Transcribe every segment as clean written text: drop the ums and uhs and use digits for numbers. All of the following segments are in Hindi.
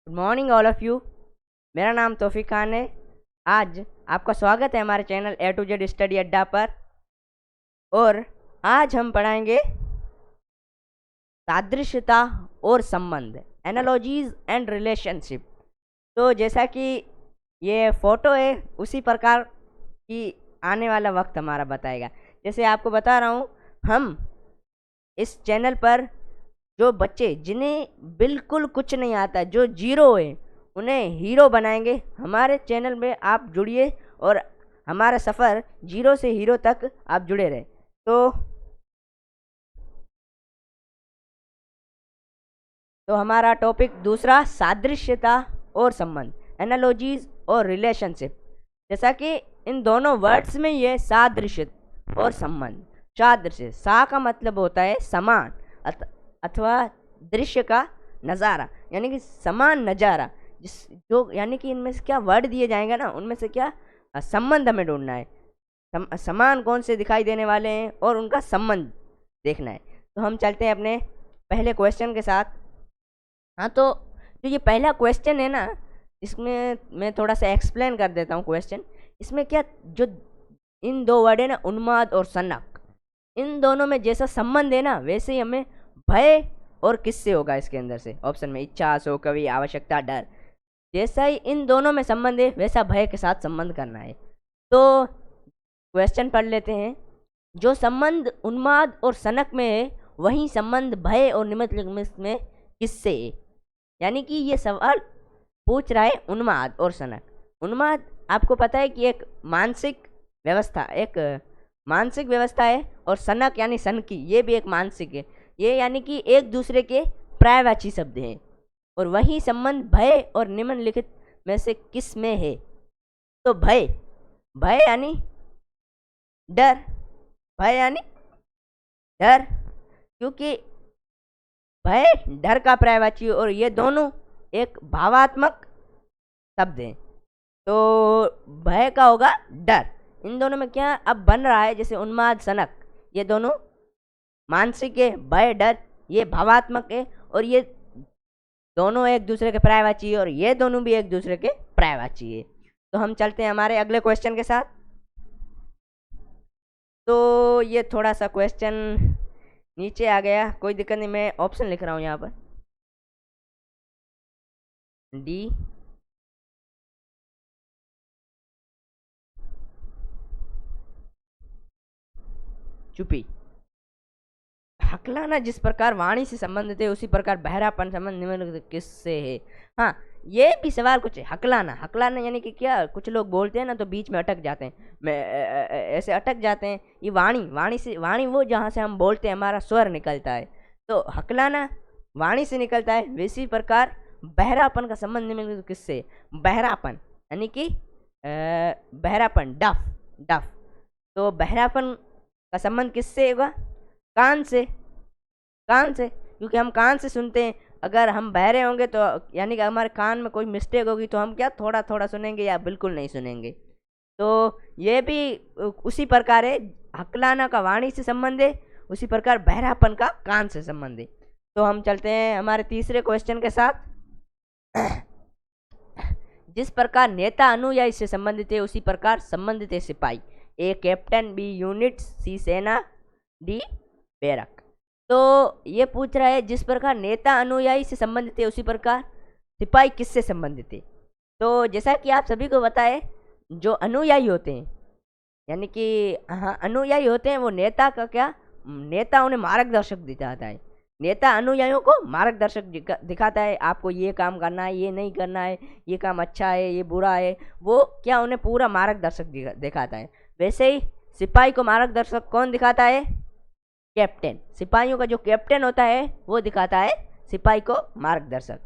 Good morning all of you. मेरा नाम तौफीक खान है। आज आपका स्वागत है हमारे channel A to Z study अड्डा पर। और आज हम पढ़ाएंगे सादृश्यता और संबंध, एनालॉजीज एंड रिलेशनशिप। तो जैसा कि ये फ़ोटो है उसी प्रकार की आने वाला वक्त हमारा बताएगा। जैसे आपको बता रहा हूँ, हम इस चैनल पर जो बच्चे जिन्हें बिल्कुल कुछ नहीं आता, जो जीरो है, उन्हें हीरो बनाएंगे। हमारे चैनल में आप जुड़िए और हमारा सफ़र जीरो से हीरो तक आप जुड़े रहें। तो हमारा टॉपिक दूसरा, सादृश्यता और संबंध, एनालॉजीज और रिलेशनशिप। जैसा कि इन दोनों वर्ड्स में ये सादृश्य और संबंध। सादृश्य, सा का मतलब होता है समान अथवा दृश्य का नज़ारा, यानी कि समान नज़ारा। जो यानी कि इनमें से क्या वर्ड दिए जाएंगे ना, उनमें से क्या संबंध हमें ढूंढना है। समान कौन से दिखाई देने वाले हैं और उनका संबंध देखना है। तो हम चलते हैं अपने पहले क्वेश्चन के साथ। हाँ, तो जो ये पहला क्वेश्चन है ना, इसमें मैं थोड़ा सा एक्सप्लेन कर देता हूँ क्वेश्चन। इसमें क्या, जो इन दो वर्ड है ना, उन्माद और सनक, इन दोनों में जैसा संबंध है ना, वैसे ही हमें भय और किससे होगा इसके अंदर से। ऑप्शन में इच्छा, सो, कवि, आवश्यकता, डर, जैसा ही इन दोनों में संबंध है वैसा भय के साथ संबंध करना है। तो क्वेश्चन पढ़ लेते हैं। जो संबंध उन्माद और सनक में है, वही संबंध भय और निमित्त में किससे है। यानी कि ये सवाल पूछ रहा है उन्माद और सनक। उन्माद आपको पता है कि एक मानसिक व्यवस्था है, और सनक यानी सनकी, ये भी एक मानसिक है। ये यानी कि एक दूसरे के पर्यायवाची शब्द हैं। और वही संबंध भय और निम्नलिखित में से किस में है। तो भय यानी डर, भय यानी डर, क्योंकि भय डर का पर्यायवाची, और ये दोनों एक भावात्मक शब्द हैं। तो भय का होगा डर। इन दोनों में क्या अब बन रहा है, जैसे उन्माद सनक, ये दोनों मानसिक है, भय डर ये भावात्मक है, और ये दोनों एक दूसरे के पर्यायवाची है, और ये दोनों भी एक दूसरे के पर्यायवाची है। तो हम चलते हैं हमारे अगले क्वेश्चन के साथ। तो ये थोड़ा सा क्वेश्चन नीचे आ गया, कोई दिक्कत नहीं, मैं ऑप्शन लिख रहा हूँ यहाँ पर। डी, चुप्पी। हकलाना जिस प्रकार वाणी से संबंधित है, उसी प्रकार बहरापन संबंध निम्नलिखित किससे है। हाँ, ये भी सवाल कुछ है। हकलाना यानी कि क्या, कुछ लोग बोलते हैं ना तो बीच में अटक जाते हैं, ऐसे अटक जाते हैं। ये वाणी वो जहाँ से हम बोलते हैं, हमारा स्वर निकलता है। तो हकलाना वाणी से निकलता है। इसी प्रकार बहरापन का संबंध निम्नलिखित किससे। बहरापन यानी कि बहरापन, डफ। तो बहरापन का संबंध किससे होगा। कान से, क्योंकि हम कान से सुनते हैं। अगर हम बहरे होंगे तो यानी कि हमारे कान में कोई मिस्टेक होगी, तो हम क्या थोड़ा थोड़ा सुनेंगे या बिल्कुल नहीं सुनेंगे। तो ये भी उसी प्रकार है, हकलाना का वाणी से संबंध है, उसी प्रकार बहरापन का कान से संबंध है। तो हम चलते हैं हमारे तीसरे क्वेश्चन के साथ। जिस प्रकार नेता अनुयायी से संबंधित है, उसी प्रकार संबंधित है सिपाही। ए कैप्टन, बी यूनिट, सी सेना, डी बैरक। तो ये पूछ रहा है, जिस प्रकार नेता अनुयायी से संबंधित है, उसी प्रकार सिपाही किससे संबंधित है। तो जैसा कि आप सभी को पता है, जो अनुयायी होते हैं, यानी कि हाँ अनुयायी होते हैं, वो नेता का क्या, नेता उन्हें मार्गदर्शक दिखाता है। नेता अनुयायियों को मार्गदर्शक दिखाता है, आपको ये काम करना है, ये नहीं करना है, ये काम अच्छा है, ये बुरा है। वो क्या उन्हें पूरा मार्गदर्शक दिखाता है। वैसे ही सिपाही को मार्गदर्शक कौन दिखाता है। कैप्टन। सिपाहियों का जो कैप्टन होता है वो दिखाता है सिपाही को मार्गदर्शक।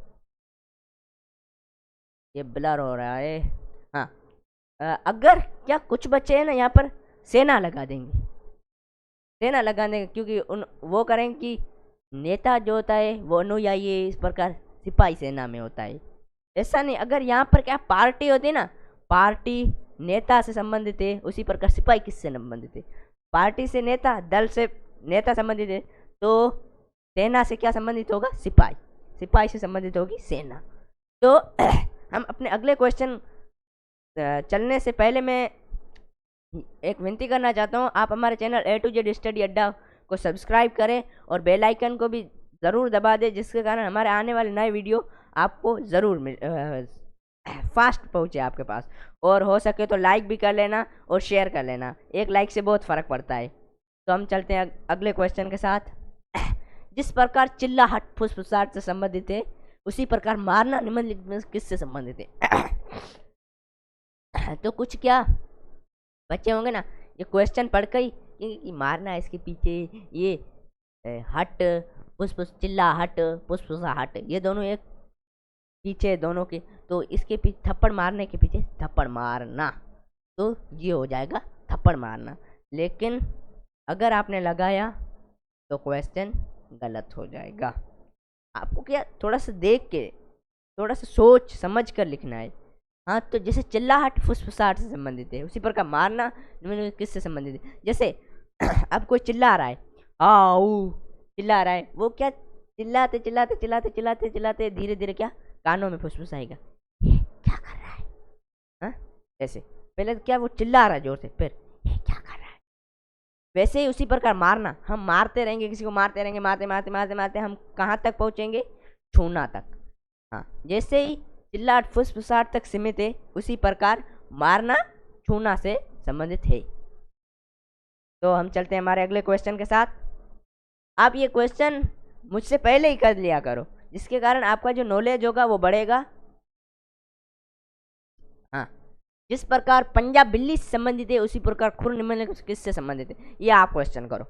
ये ब्लर हो रहा है। हाँ, अगर क्या कुछ बच्चे हैं ना यहाँ पर सेना लगा देंगे, क्योंकि वो करेंगे कि नेता जो होता है वो अनुयायी है, इस प्रकार सिपाही सेना में होता है। ऐसा नहीं, अगर यहाँ पर क्या पार्टी होती है ना, पार्टी नेता से संबंधित है, उसी प्रकार सिपाही किससे संबंधित है। पार्टी से नेता, दल से नेता संबंधित है, तो सेना से क्या संबंधित होगा। सिपाही से संबंधित होगी सेना। तो हम अपने अगले क्वेश्चन चलने से पहले मैं एक विनती करना चाहता हूँ, आप हमारे channel A to Z study अड्डा को सब्सक्राइब करें और बेल आइकन को भी ज़रूर दबा दें, जिसके कारण हमारे आने वाले नए वीडियो आपको ज़रूर फास्ट पहुँचे आपके पास। और हो सके तो लाइक भी कर लेना और शेयर कर लेना, एक लाइक से बहुत फ़र्क पड़ता है। तो हम चलते हैं अगले क्वेश्चन के साथ। जिस प्रकार चिल्लाहट फुसफुसाहट से संबंधित है, उसी प्रकार मारना निम्नलिखित में किससे संबंधित है? तो कुछ क्या बच्चे होंगे ना, ये क्वेश्चन पढ़ कर ही मारना है इसके पीछे, ये हट फुसफुस चिल्लाहट फुसफुसाहट, ये दोनों एक पीछे दोनों के, तो इसके पीछे थप्पड़ मारने के पीछे थप्पड़ मारना, तो ये हो जाएगा थप्पड़ मारना। लेकिन अगर आपने लगाया तो क्वेश्चन गलत हो जाएगा। आपको क्या थोड़ा सा देख के, थोड़ा सा सोच समझ कर लिखना है। हाँ, तो जैसे चिल्लाहट फुसफुसाहट से संबंधित है, उसी प्रकार मारना किससे संबंधित है? जैसे अब कोई चिल्ला रहा है, आओ चिल्ला रहा है, वो क्या चिल्लाते चिल्लाते चिल्लाते चिल्लाते चिल्लाते धीरे धीरे क्या कानों में फुसफुसाएगा, ये क्या कर रहा है? हाँ, ऐसे पहले तो क्या वो चिल्ला रहा है जोर से, फिर ये क्या कर रहा है? वैसे ही उसी प्रकार मारना, हम मारते रहेंगे, किसी को मारते रहेंगे, मारते मारते मारते मारते हम कहाँ तक पहुँचेंगे? छूना तक। हाँ, जैसे ही चिल्लाहट फुसफुसाहट तक सीमित है, उसी प्रकार मारना छूना से संबंधित है। तो हम चलते हैं हमारे अगले क्वेश्चन के साथ। आप ये क्वेश्चन मुझसे पहले ही कर लिया करो, जिसके कारण आपका जो नॉलेज होगा वो बढ़ेगा। हाँ, जिस प्रकार पंजा बिल्ली से संबंधित है, उसी प्रकार खुर निम्नलिखित किससे संबंधित है? ये आप क्वेश्चन करो,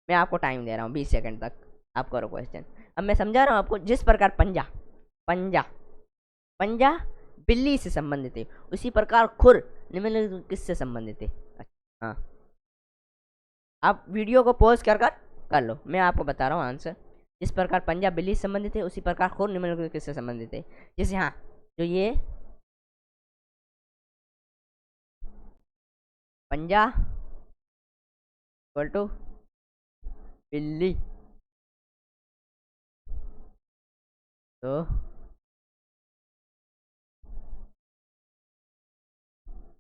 मैं आपको टाइम दे रहा हूँ 20 सेकंड तक, आप करो क्वेश्चन। अब मैं समझा रहा हूँ आपको, जिस प्रकार पंजा पंजा पंजा बिल्ली से संबंधित है, उसी प्रकार खुर निम्नलिखित किससे संबंधित है? अच्छा, हाँ, आप वीडियो को पॉज कर लो, मैं आपको बता रहा हूँ आंसर। जिस प्रकार पंजा बिल्ली से संबंधित है, उसी प्रकार खुर निम्नलिखित किससे संबंधित है? जैसे हाँ, जो ये पंजा इक्वल टू बिल्ली, तो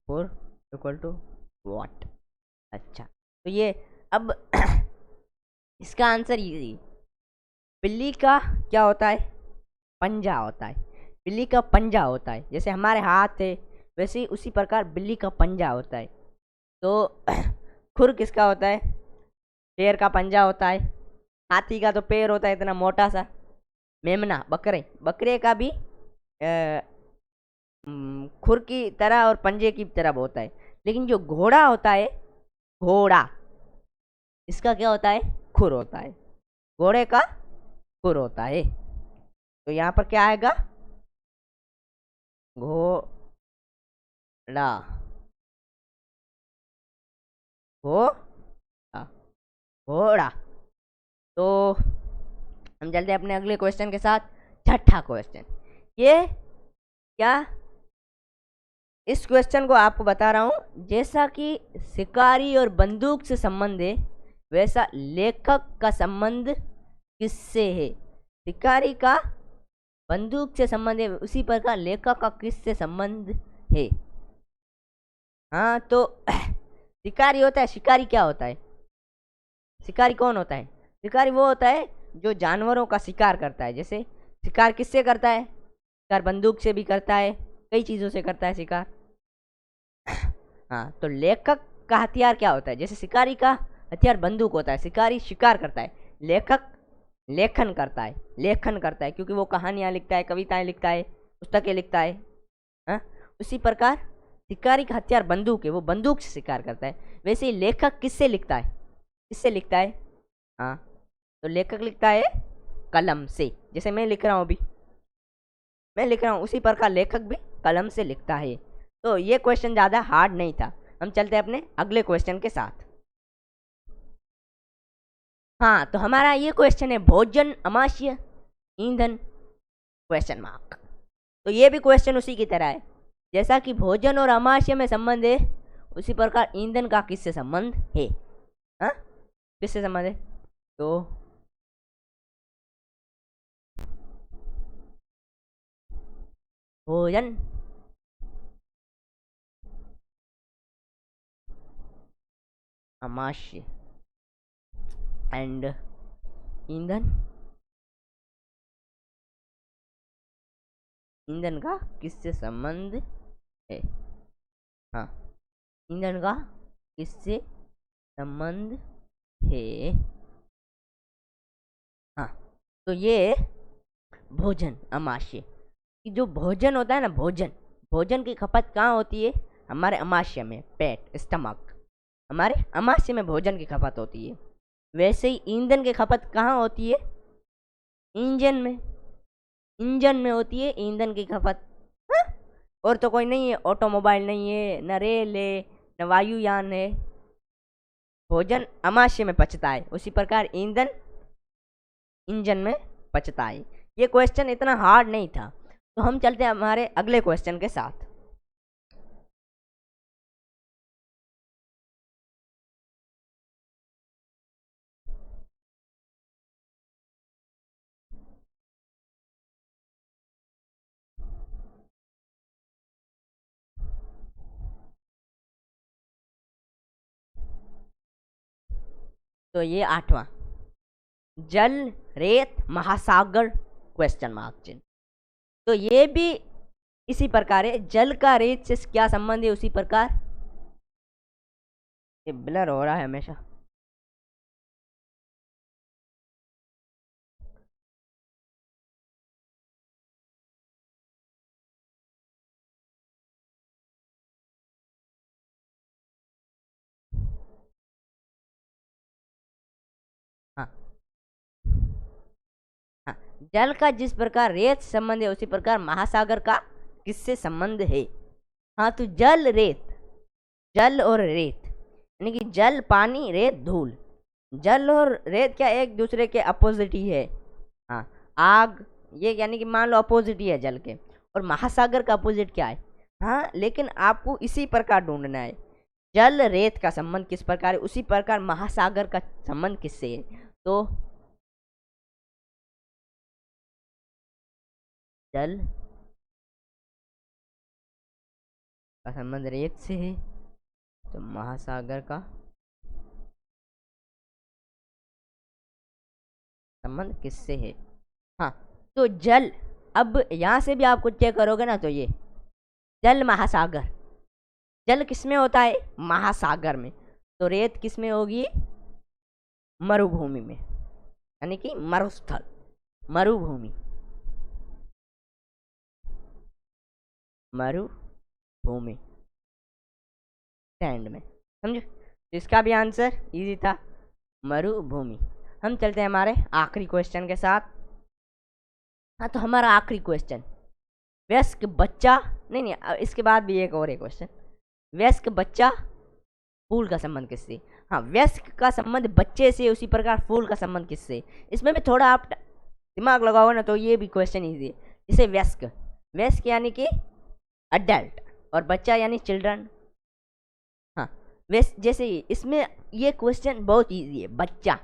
खुर इक्वल टू वॉट? अच्छा, तो ये अब इसका आंसर ये, बिल्ली का क्या होता है? पंजा होता है। बिल्ली का पंजा होता है, जैसे हमारे हाथ है वैसे ही उसी प्रकार बिल्ली का पंजा होता है। तो खुर किसका होता है? शेर का पंजा होता है। हाथी का तो पैर होता है इतना मोटा सा। मेमना बकरे, बकरे का भी खुर की तरह और पंजे की तरह होता है। लेकिन जो घोड़ा होता है, घोड़ा, इसका क्या होता है? खुर होता है। घोड़े का खुर होता है। तो यहाँ पर क्या आएगा? घोड़ा, घोड़ा, घोड़ा। तो हम चलते हैं अपने अगले क्वेश्चन के साथ। छठा क्वेश्चन, ये क्या, इस क्वेश्चन को आपको बता रहा हूँ, जैसा कि शिकारी और बंदूक से संबंध है, वैसा लेखक का संबंध किससे है? शिकारी का बंदूक से संबंध है, उसी प्रकार लेखक का किससे संबंध है? हाँ, तो शिकारी होता है, शिकारी क्या होता है? शिकारी कौन होता है? शिकारी वो होता है जो जानवरों का शिकार करता है। जैसे शिकार किससे करता है? शिकार बंदूक से भी करता है, कई चीज़ों से करता है शिकार। हाँ, तो लेखक का हथियार क्या होता है? जैसे शिकारी का हथियार बंदूक होता है, शिकारी शिकार करता है, लेखक लेखन करता है, लेखन करता है क्योंकि वो कहानियाँ लिखता है, कविताएं लिखता है, पुस्तकें लिखता है। हाँ, उसी प्रकार शिकारी का हथियार बंदूक है, वो बंदूक से शिकार करता है। वैसे ही लेखक किससे लिखता है? किससे लिखता है? हाँ, तो लेखक लिखता है कलम से, जैसे मैं लिख रहा हूँ अभी, मैं लिख रहा हूँ, उसी प्रकार लेखक भी कलम से लिखता है। तो ये क्वेश्चन ज़्यादा हार्ड नहीं था। हम चलते हैं अपने अगले क्वेश्चन के साथ। हाँ, तो हमारा ये क्वेश्चन है भोजन अमाशय ईंधन क्वेश्चन मार्क। तो ये भी क्वेश्चन उसी की तरह है, जैसा कि भोजन और अमाशय में संबंध है, उसी प्रकार ईंधन का किससे संबंध है? हाँ, किससे संबंध है? तो भोजन, आमाशय एंड ईंधन। ईंधन का किससे संबंध है? हाँ, ईंधन का किससे संबंध है? हाँ, तो ये भोजन, अमाशय कि जो भोजन होता है ना, भोजन, भोजन की खपत कहाँ होती है? हमारे अमाशय में, पेट, स्टमक, हमारे अमाशय में भोजन की खपत होती है। वैसे ही ईंधन की खपत कहाँ होती है? इंजन में, इंजन में होती है ईंधन की खपत। हाँ? और तो कोई नहीं है, ऑटोमोबाइल नहीं है, न रेल है, न वायुयान है। भोजन अमाशय में पचता है, उसी प्रकार ईंधन इंजन में पचता है। ये क्वेश्चन इतना हार्ड नहीं था। तो हम चलते हैं हमारे अगले क्वेश्चन के साथ। तो ये 8वां, जल, रेत, महासागर, क्वेश्चन मार्क चिन्ह। तो ये भी इसी प्रकार है, जल का रेत से क्या संबंध है, उसी प्रकार। ये ब्लर हो रहा है हमेशा। हाँ, हाँ, जल का जिस प्रकार रेत संबंध है, उसी प्रकार महासागर का किससे संबंध है? हाँ, तो जल, रेत, जल और रेत, यानी कि जल पानी, रेत धूल। जल और रेत क्या एक दूसरे के अपोजिट ही है? हाँ, आग, ये यानी कि मान लो अपोजिट ही है जल के। और महासागर का अपोजिट क्या है? हाँ, लेकिन आपको इसी प्रकार ढूंढना है, जल रेत का संबंध किस प्रकार है, उसी प्रकार महासागर का संबंध किससे है। तो जल का संबंध रेत से है, तो महासागर का संबंध किससे है? हाँ, तो जल, अब यहाँ से भी आप कुछ चेक करोगे ना, तो ये जल महासागर, जल किसमें होता है? महासागर में। तो रेत किसमें होगी? मरुभूमि में, यानी कि मरुस्थल, मरुभूमि, मरुभूमि, सैंड में। समझो, तो इसका भी आंसर इजी था, मरुभूमि। हम चलते हैं हमारे आखिरी क्वेश्चन के साथ। हाँ, तो हमारा आखिरी क्वेश्चन, वयस्क बच्चा, नहीं नहीं, इसके बाद भी एक और है क्वेश्चन, वयस्क बच्चा, फूल का संबंध किससे? हाँ, वयस्क का संबंध बच्चे से, उसी प्रकार फूल का संबंध किससे? इसमें भी थोड़ा आप दिमाग लगाओ ना, तो ये भी क्वेश्चन इजी है। जैसे वयस्क, वयस्क यानी कि अडल्ट, और बच्चा यानी चिल्ड्रन। हाँ, वैसे जैसे इसमें ये क्वेश्चन बहुत इजी है। बच्चा,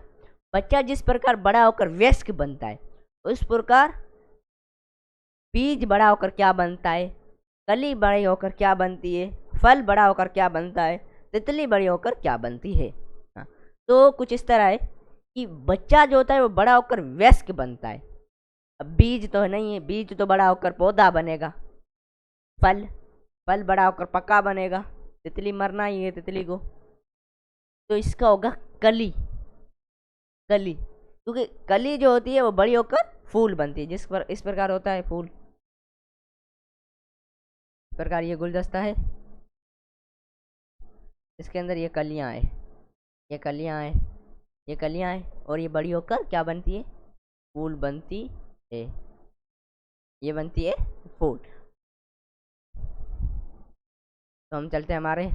बच्चा जिस प्रकार बड़ा होकर वयस्क बनता है, उस प्रकार बीज बड़ा होकर क्या बनता है, कली बड़ी होकर क्या बनती है, फल बड़ा होकर क्या बनता है, तितली बड़ी होकर क्या बनती है। हाँ, तो कुछ इस तरह है कि बच्चा जो होता है वो बड़ा होकर वयस्क बनता है। अब बीज तो नहीं है, बीज तो बड़ा होकर पौधा बनेगा। फल, फल बड़ा होकर पक्का बनेगा। तितली मरना ही है तितली को। तो इसका होगा कली, कली, क्योंकि कली जो होती है वो बड़ी होकर फूल बनती है, जिस पर इस प्रकार होता है फूल। इस प्रकार ये गुलदस्ता है, इसके अंदर ये कलियां हैं, ये कलियां हैं, ये कलियां हैं, और ये बड़ी होकर क्या बनती है? फूल बनती है, ये बनती है फूल। तो हम चलते हैं हमारे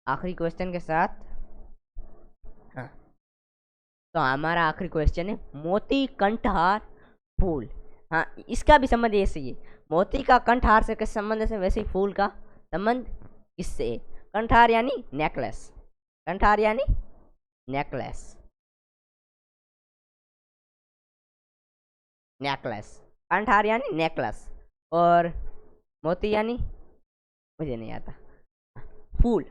आखिरी क्वेश्चन के साथ। हाँ, तो हमारा आखिरी क्वेश्चन है, मोती कंठहार फूल। हाँ, इसका भी संबंध ऐसे ही है, मोती का कंठहार से किस संबंध से, वैसे ही फूल का संबंध किससे है? कंठहार यानी नेकलेस, कंठहार यानी नेकलेस, नेकलेस, कंठहार यानी नेकलेस। और मोती यानी मुझे नहीं आता। फूल,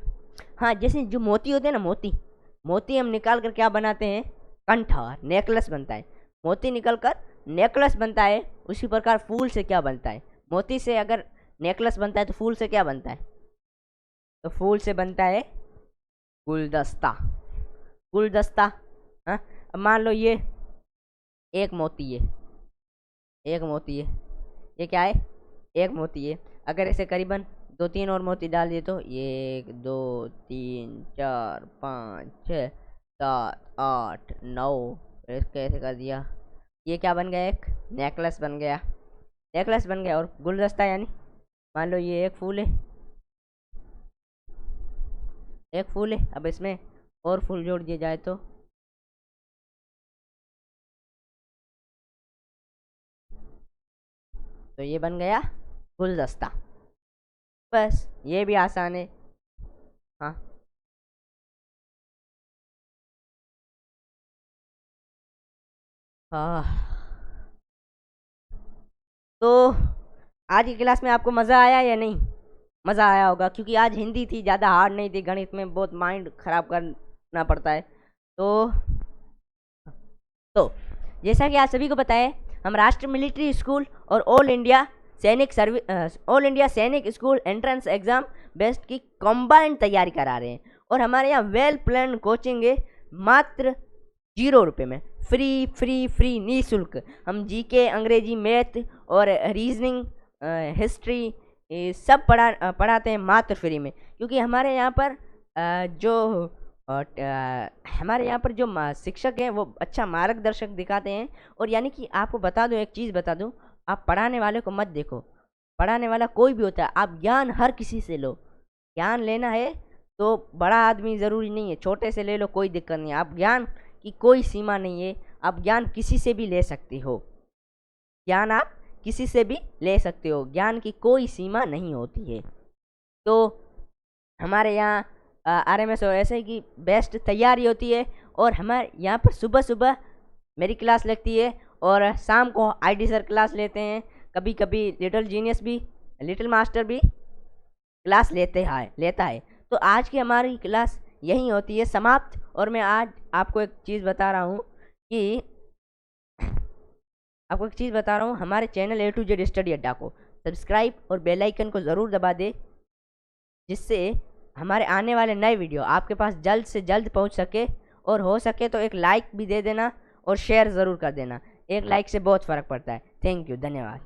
हाँ, जैसे जो मोती होते हैं ना, मोती मोती हम निकाल कर क्या बनाते हैं, कंठा, नेकलेस बनता है। मोती निकल कर नेकलेस बनता है। उसी प्रकार फूल से क्या बनता है, मोती से अगर नेकलेस बनता है तो फूल से क्या बनता है, तो फूल से बनता है गुलदस्ता। गुलदस्ता, हाँ। अब मान लो ये एक मोती है, एक मोती है, ये क्या है, एक मोती है। अगर ऐसे करीबन दो तीन और मोती डाल दिए तो 1 2 3 4 5 6 7 8 9, कैसे कर दिया, ये क्या बन गया, एक नेकलेस बन गया। नेकलेस बन गया। और गुलदस्ता यानी मान लो ये एक फूल है, एक फूल है। अब इसमें और फूल जोड़ दिए जाए तो ये बन गया गुलदस्ता। बस ये भी आसान है। हाँ, तो आज की क्लास में आपको मज़ा आया या नहीं? मज़ा आया होगा, क्योंकि आज हिंदी थी, ज़्यादा हार्ड नहीं थी। गणित में बहुत माइंड खराब करना पड़ता है। तो तो जैसा कि आप सभी को पता है, हम राष्ट्र मिलिट्री स्कूल और ऑल इंडिया सैनिक स्कूल एंट्रेंस एग्ज़ाम बेस्ट की कंबाइंड तैयारी करा रहे हैं। और हमारे यहाँ वेल प्लान कोचिंग है, मात्र 0 रुपये में, फ्री फ्री फ्री निःशुल्क। हम जीके, अंग्रेजी, मैथ और रीजनिंग, हिस्ट्री, ये सब पढ़ाते हैं मात्र फ्री में। क्योंकि हमारे यहाँ पर हमारे यहाँ पर जो शिक्षक हैं वो अच्छा मार्गदर्शक दिखाते हैं। और यानी कि आपको बता दूं, एक चीज़ बता दूं, आप पढ़ाने वाले को मत देखो। पढ़ाने वाला कोई भी होता है, आप ज्ञान हर किसी से लो। ज्ञान लेना है तो बड़ा आदमी ज़रूरी नहीं है, छोटे से ले लो, कोई दिक्कत नहीं है। आप ज्ञान की कोई सीमा नहीं है, आप ज्ञान किसी से भी ले सकते हो। ज्ञान आप किसी से भी ले सकते हो, ज्ञान की कोई सीमा नहीं होती है। तो हमारे यहाँ RMS ऐसे की बेस्ट तैयारी होती है। और हमारे यहाँ पर सुबह सुबह मेरी क्लास लगती है और शाम को ID सर क्लास लेते हैं। कभी कभी लिटिल मास्टर भी क्लास लेता है। तो आज की हमारी क्लास यहीं होती है समाप्त। और मैं आज आपको एक चीज़ बता रहा हूँ कि हमारे channel A to Z study अड्डा को सब्सक्राइब और बेल आइकन को ज़रूर दबा दे, जिससे हमारे आने वाले नए वीडियो आपके पास जल्द से जल्द पहुंच सके। और हो सके तो एक लाइक भी दे देना और शेयर ज़रूर कर देना। एक लाइक से बहुत फ़र्क पड़ता है। थैंक यू, धन्यवाद।